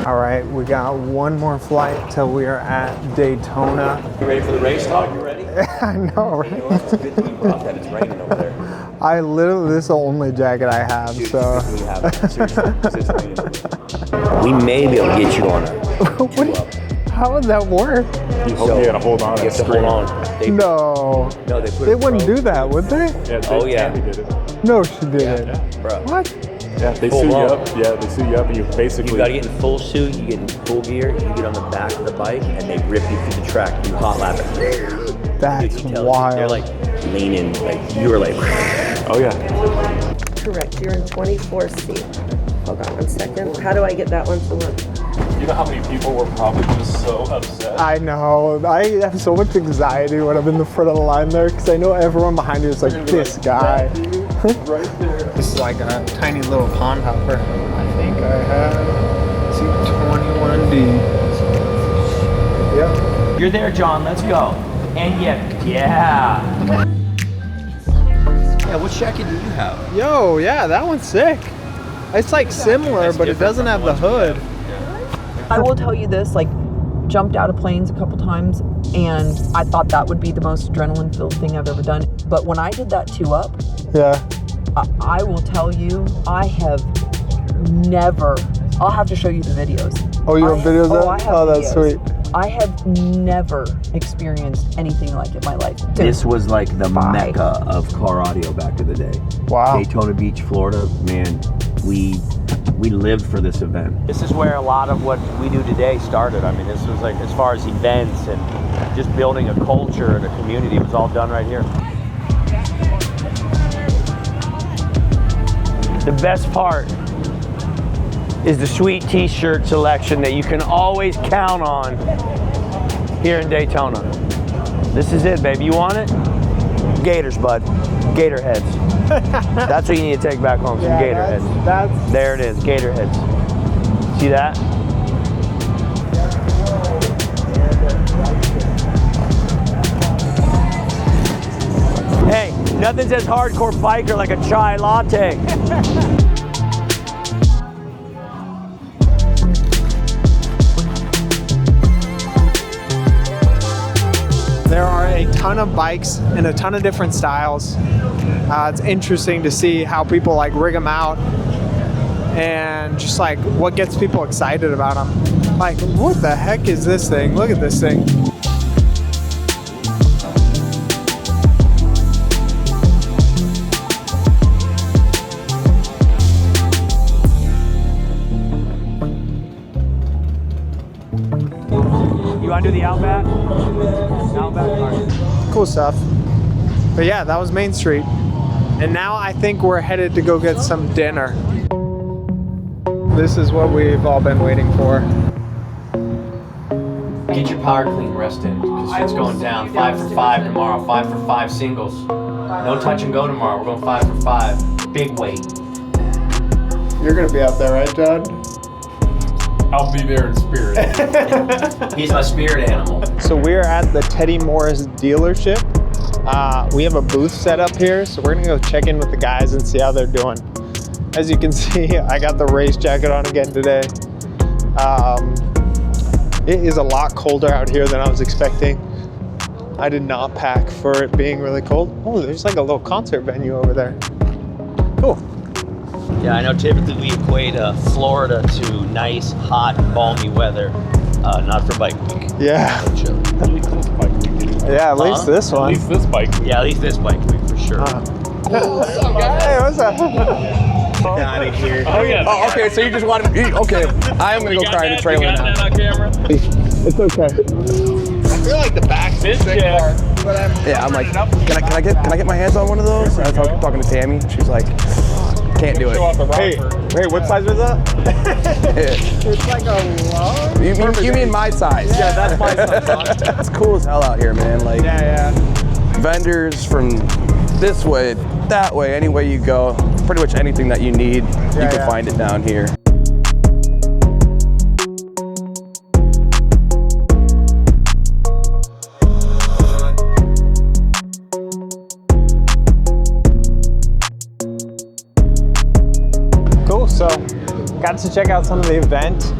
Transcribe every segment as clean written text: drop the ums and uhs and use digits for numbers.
All right, we got one more flight till we are at Daytona. You ready for the race talk? You ready? I know, right? You know, it's good that you brought that. It's raining over there. I literally, this is the only jacket I have, Dude, so. we have it. Seriously, it's raining. We may be able to get you on a How would that work? You gotta hold on. You have to hold on. No. No, they put They wouldn't do that, would they? Yeah, Oh, yeah. Tammy did it. No, she didn't. Yeah. Bro. What? Yeah, they Full suit you on. up. Yeah, they suit you up, and you basically. You gotta get in full suit, you get in full gear, you get on the back of the bike, and they rip you through the track, you hot lap it. That's You tell wild. They're like leaning, like you were like. Oh yeah. Correct, you're in 24C. Hold on 1 second. How do I get that one to work? You know how many people were probably just so upset? I know. I have so much anxiety when I'm in the front of the line there because I know everyone behind you is like, this guy. Right there. This is like a tiny little pond hopper. I think I have C21D. Yep. You're there, John. Let's go. And yeah. Yeah, what jacket do you have? Yo, yeah, that one's sick. It's like similar, but it doesn't have the hood. I will tell you this, like, jumped out of planes a couple times, and I thought that would be the most adrenaline-filled thing I've ever done. But when I did that 2-up, Yeah. I will tell you, I have never, I'll have to show you the videos. Oh, you have videos of I that? have Oh, that's videos. sweet. I have never experienced anything like it in my life. This was like the Bye. mecca of car audio back in the day. Wow. Daytona Beach, Florida, man, we lived for this event. This is where a lot of what we do today started. I mean, this was like, as far as events and just building a culture and a community, it was all done right here. The best part is the sweet t-shirt selection that you can always count on here in Daytona. This is it, baby. You want it? Gators, bud. Gator heads. That's what you need to take back home, some gator heads. That's There it is, gator heads. See that? Hey, nothing says hardcore biker like a chai latte. There are a ton of bikes in a ton of different styles. It's interesting to see how people like rig them out and just like what gets people excited about them. Like, what the heck is this thing? Look at this thing. You want to do the Outback? Outback? All right. Cool stuff. But yeah, that was Main Street. And now I think we're headed to go get some dinner. This is what we've all been waiting for. Get your power clean rest in, because it's going down. 5 for 5 tomorrow, 5 for 5 singles. No touch and go tomorrow, we're going 5 for 5. Big weight. You're gonna be out there, right, John? I'll be there in spirit. He's my spirit animal. So we're at the Teddy Morris dealership. We have a booth set up here, so we're gonna go check in with the guys and see how they're doing. As you can see, I got the race jacket on again today. It is a lot colder out here than I was expecting. I did not pack for it being really cold. Oh, there's like a little concert venue over there. Cool. Yeah, I know typically we equate Florida to nice, hot, balmy weather. Not for bike week. Yeah. At least this bike week. Yeah, at least this At one. least this bike week. Yeah, at least this bike week for sure. What's up, guys? Hey, what's up? Out of here. Oh yeah. Oh, okay, so you just wanted me. Okay, I am gonna go cry in the trailer now. on camera? It's okay. I feel like the back's the sick part, but Yeah, I'm like, can I get my hands on one of those? I was talking to Tammy. She's like, can't do it. Hey, what size was that? It's like a large. You mean my size? Yeah, that's my size. It's cool as hell out here, man. Like Yeah. vendors from this way, that way, any way you go, pretty much anything that you need, you can find it down here. Cool. So, got to check out some of the event.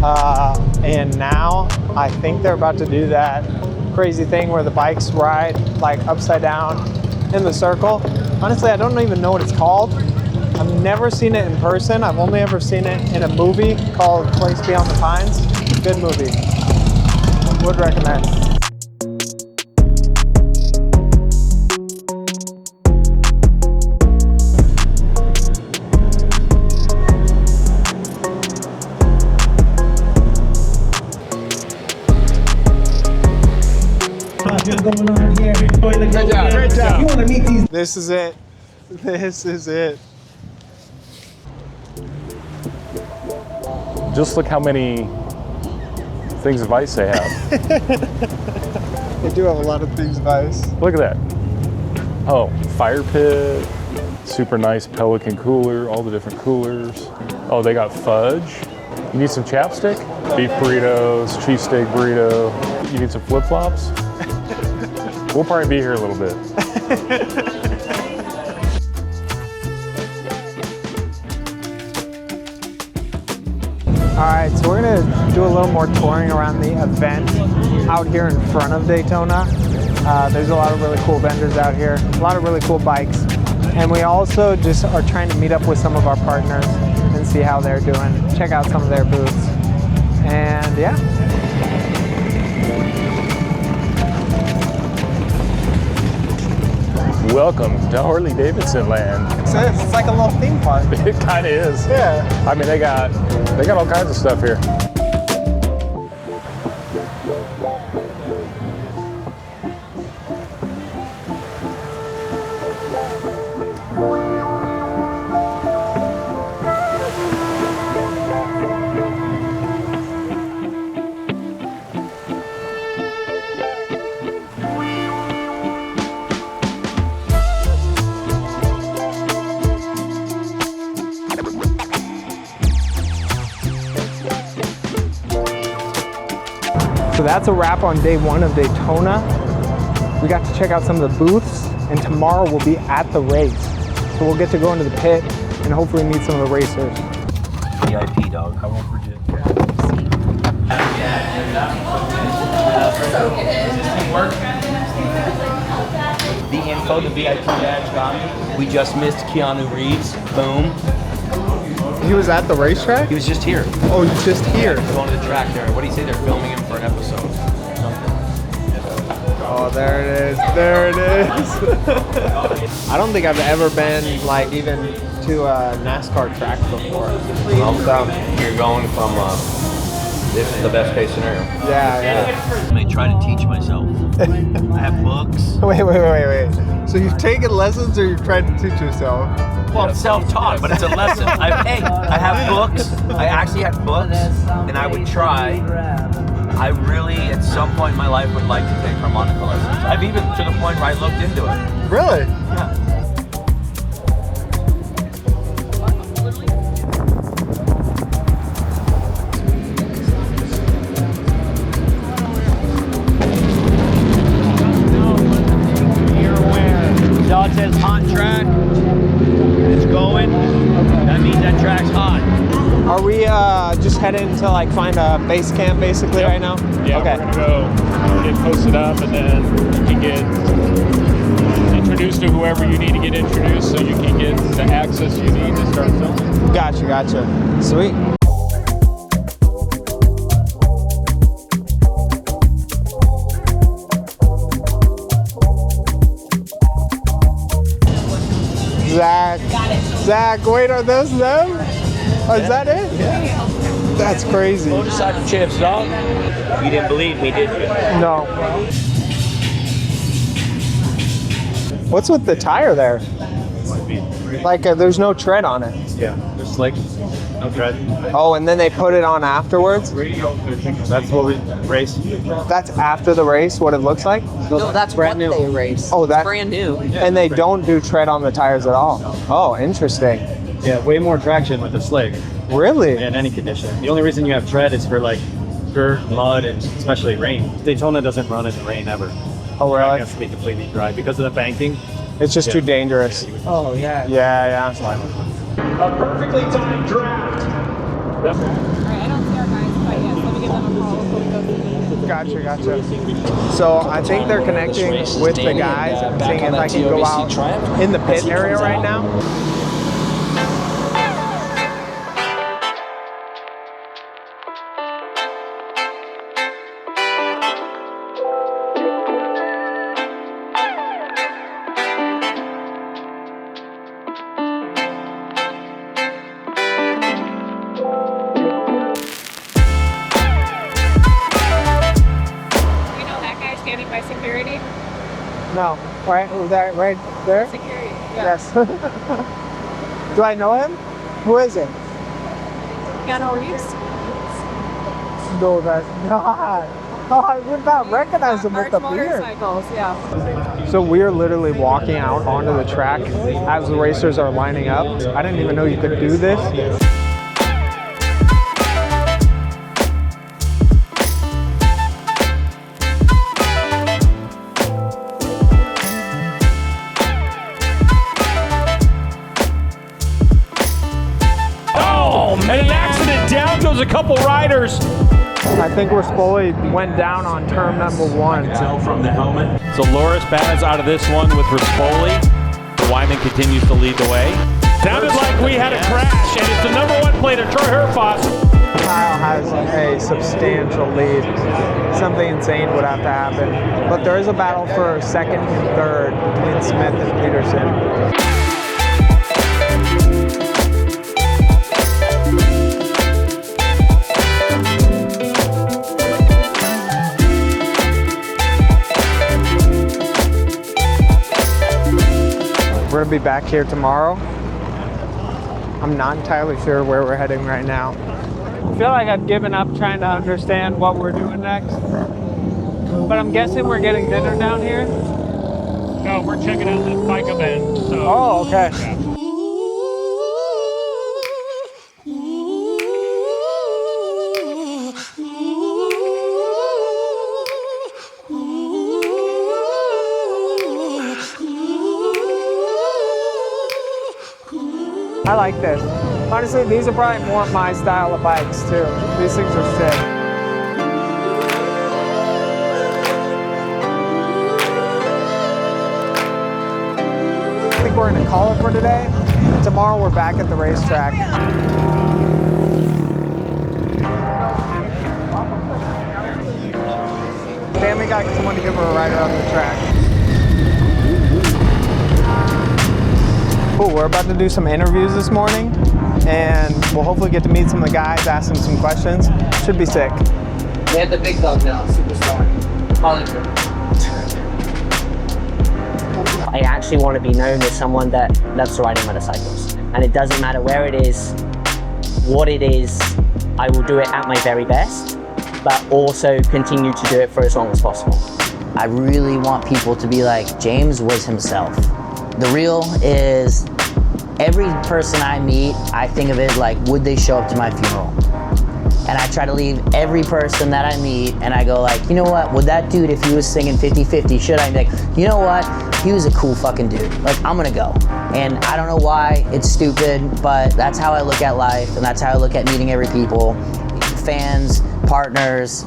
And now I think they're about to do that crazy thing where the bikes ride like upside down in the circle. Honestly, I don't even know what it's called. I've never seen it in person. I've only ever seen it in a movie called Place Beyond the Pines. Good movie. Would recommend. Going on here. Great job. Great job. You want to meet these? This is it. This is it. Just look how many things of ice they have. They do have a lot of things of ice. Look at that. Oh, fire pit, super nice Pelican cooler, all the different coolers. Oh, they got fudge. You need some chapstick? Beef burritos, cheesesteak burrito. You need some flip-flops? We'll probably be here a little bit. All right, so we're gonna do a little more touring around the event out here in front of Daytona. There's a lot of really cool vendors out here, a lot of really cool bikes. And we also just are trying to meet up with some of our partners and see how they're doing, check out some of their booths. And yeah. Welcome to Harley-Davidson land. It's like a little theme park. It kind of is. Yeah. I mean, they got all kinds of stuff here. So that's a wrap on day one of Daytona. We got to check out some of the booths, and tomorrow we'll be at the race. So we'll get to go into the pit and hopefully meet some of the racers. VIP, dog. I won't forget. The info, the VIP badge got me. We just missed Keanu Reeves. Boom. He was at the racetrack? He was just here. Oh, he's just here. Going to the track there. What do you say? They're filming him for an episode. Oh, there it is. There it is. I don't think I've ever been, like, even to a NASCAR track before. You're going from this is the best case scenario. Yeah. I'm gonna try to teach myself. I have books. Wait. So you've taken lessons or you've tried to teach yourself? Well, it's self-taught, but it's a lesson. I have books. I actually had books, and I would try. I really, at some point in my life, would like to take harmonica lessons. I've even to the point where I looked into it. Really? Yeah. So it says hot track. It's going. That means that track's hot. Are we just heading to like find a base camp basically right now? Yeah, okay. we're gonna go get posted up, and then you can get introduced to whoever you need to get introduced, so you can get the access you need to start filming. Gotcha. Sweet. Zach. Got it. Zach, wait, are those them? Oh, is that it? Yeah. That's crazy. Motorcycle chips, dog. You didn't believe me, did you? No. What's with the tire there? Like, there's no tread on it. Yeah, there's slick, no tread. Oh, and then they put it on afterwards? That's what we race. That's after the race, what it looks like? No, that's brand new. They race. Oh, that Brand new. And they don't do tread on the tires at all. Oh, interesting. Yeah, way more traction with the slick Really? in any condition. The only reason you have tread is for like dirt, mud, and especially rain. Daytona doesn't run in the rain ever. Oh, It really? has to be completely dry because of the banking. It's just too dangerous. Oh, yeah. Yeah. A perfectly timed draft. Alright, I don't see our guys quite yet. Let me give them a call before we go. Gotcha. So I think they're connecting with the guys and seeing if I can go out in the pit area right now. By security? No, right there? Security, yeah. Yes. Do I know him? Who is it? Keanu Reeves? No, that's not. Oh, I would not recognize him with the beard. Motorcycles, yeah. So we're literally walking out onto the track as the racers are lining up. I didn't even know you could do this. And an accident, down goes a couple riders. I think Rispoli went down on turn number 1. From the helmet. So Loris Baz out of this one with Rispoli. Wyman continues to lead the way. Sounded like we had a crash, and it's the #1 player, Troy Herfoss. Kyle has a substantial lead. Something insane would have to happen. But there is a battle for second and third between Smith and Peterson. We're gonna be back here tomorrow. I'm not entirely sure where we're heading right now. I feel like I've given up trying to understand what we're doing next. But I'm guessing we're getting dinner down here? No, we're checking out this bike event. So. Oh, okay. Yeah. I like this. Honestly, these are probably more my style of bikes too. These things are sick. I think we're gonna call it for today. Tomorrow we're back at the racetrack. Family got someone to give her a ride around the track. Cool, we're about to do some interviews this morning, and we'll hopefully get to meet some of the guys, ask them some questions. Should be sick. They had the big dog now, superstar. Hollywood. I actually want to be known as someone that loves riding motorcycles. And it doesn't matter where it is, what it is, I will do it at my very best, but also continue to do it for as long as possible. I really want people to be like, James was himself. The real is every person I meet, I think of it like, would they show up to my funeral? And I try to leave every person that I meet and I go like, you know what, would that dude, if he was singing 50-50, should I be like, you know what, he was a cool fucking dude. Like, I'm gonna go. And I don't know why, it's stupid, but that's how I look at life and that's how I look at meeting every people. Fans, partners,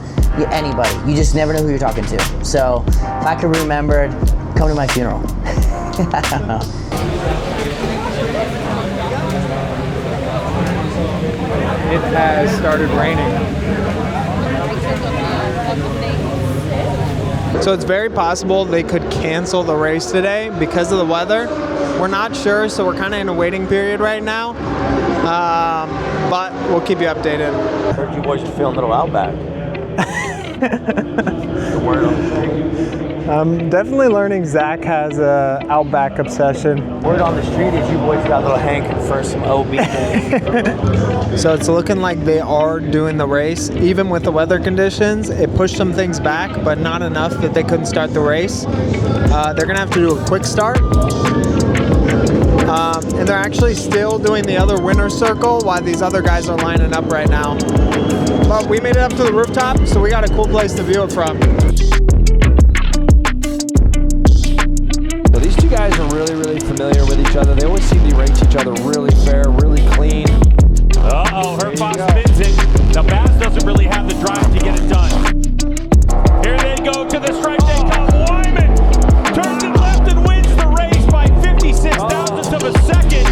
anybody. You just never know who you're talking to. So if I could remember, come to my funeral. I don't know. It has started raining. So it's very possible they could cancel the race today because of the weather. We're not sure, so we're kind of in a waiting period right now. But we'll keep you updated. I heard you boys are feeling a little Outback. The word on the street. I'm definitely learning Zach has a Outback obsession. Word on the street is you boys got a little hankering for some OB. So it's looking like they are doing the race. Even with the weather conditions, it pushed some things back, but not enough that they couldn't start the race. They're gonna have to do a quick start. And they're actually still doing the other winner's circle while these other guys are lining up right now. But we made it up to the rooftop, so we got a cool place to view it from. So these two guys are really, really familiar with each other. They always seem to race each other really fair, really clean. Uh-oh, her Fox spins it. Now Baz doesn't really have the drive to get it done. Here they go to the stripe. They come. Wyman turns it left and wins the race by 56 thousandths of a second.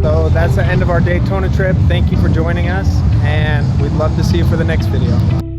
So that's the end of our Daytona trip. Thank you for joining us, and we'd love to see you for the next video.